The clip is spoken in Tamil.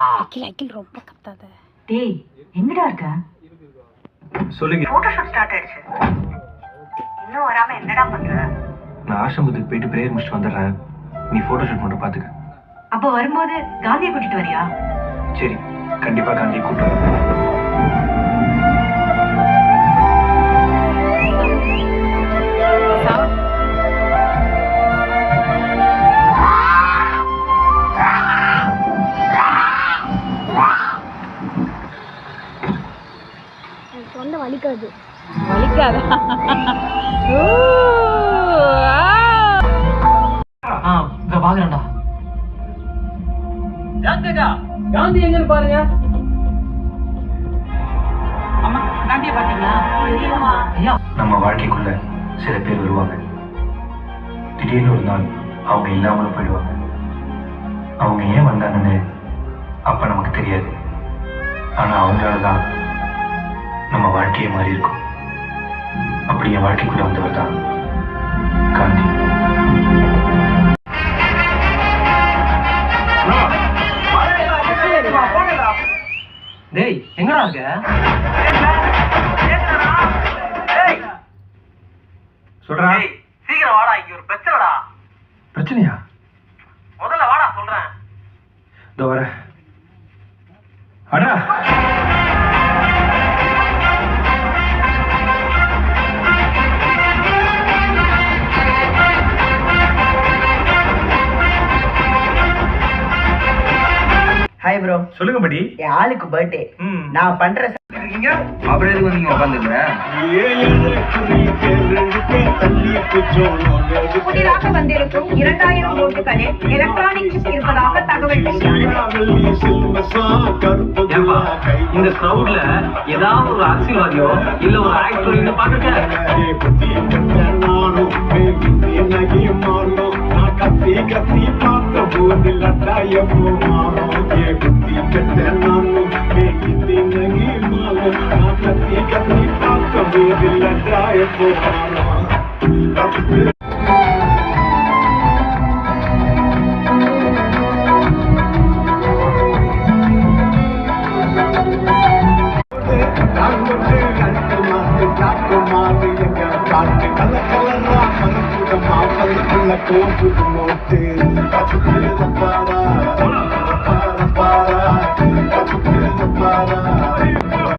அகில் அகில் ரொம்ப கத்தாத. டேய் எங்கடா இருக்க? சொல்லுங்க. போட்டோ ஷூட் ஸ்டார்ட் ஆயிடுச்சு. இன்னும் வராம என்னடா பண்ற? நான் ஆசிரமத்துக்கு போயிட்டு பிரேயர் முடிச்சுட்டு வந்துடுறேன். நீ போட்டோ ஷூட் மட்டும் பாத்துக்க. அப்ப வரும்போது காந்தியை கூட்டிட்டு வரியா? சரி, கண்டிப்பா காந்தியை கூட்டு வரேன். சொந்த வலிக்காது. வலிக்காதா? பாக்குறேன்டா. காந்தி எங்கன்னு பாருங்க. அம்மா காந்தியை பாத்தீங்களா? நம்ம வாழ்க்கைக்குள்ள சில பேர் வருவாங்க. திடீர்னு ஒரு நாள் அவங்க இல்லாமலும் போயிடுவாங்க. அவங்க ஏன் வந்தாங்கன்னு அப்ப நமக்கு தெரியாது. ஆனா அவங்களாலதான் நம்ம வாழ்க்கையே மாறி இருக்கும். அப்படி என் வாழ்க்கைக்குள்ள வந்தவர் தான் காந்தி. டேய் எங்கடா இருக்க? சொல்றா. சீக்கிரம் வாடா, இங்க ஒரு பிரச்சனைடா. பிரச்சனையா? முதல்ல வாடா சொல்றேன். இதோ வர. அடா ஹாய் ப்ரோ. சொல்லுங்க படி. என் ஆளுக்கு பர்த்டே. நான் பண்ற அப்படியே எதுக்கு நீங்க உட்காந்துக்கிற? புதிதாக வந்திருக்கும் 2000 நோட்டுகளில் எலக்ட்ரானிக் சிப் இருப்பதாக தகவல் ஏப்பா, இந்த கிரௌட்ல ஏதாவது ஒரு அரசியல்வாதியோ இல்ல ஒரு ஆக்டர் பாத்துக்க. கலர் கலரா மனசுட மாப்பல்ல கோப்பு நோட்டு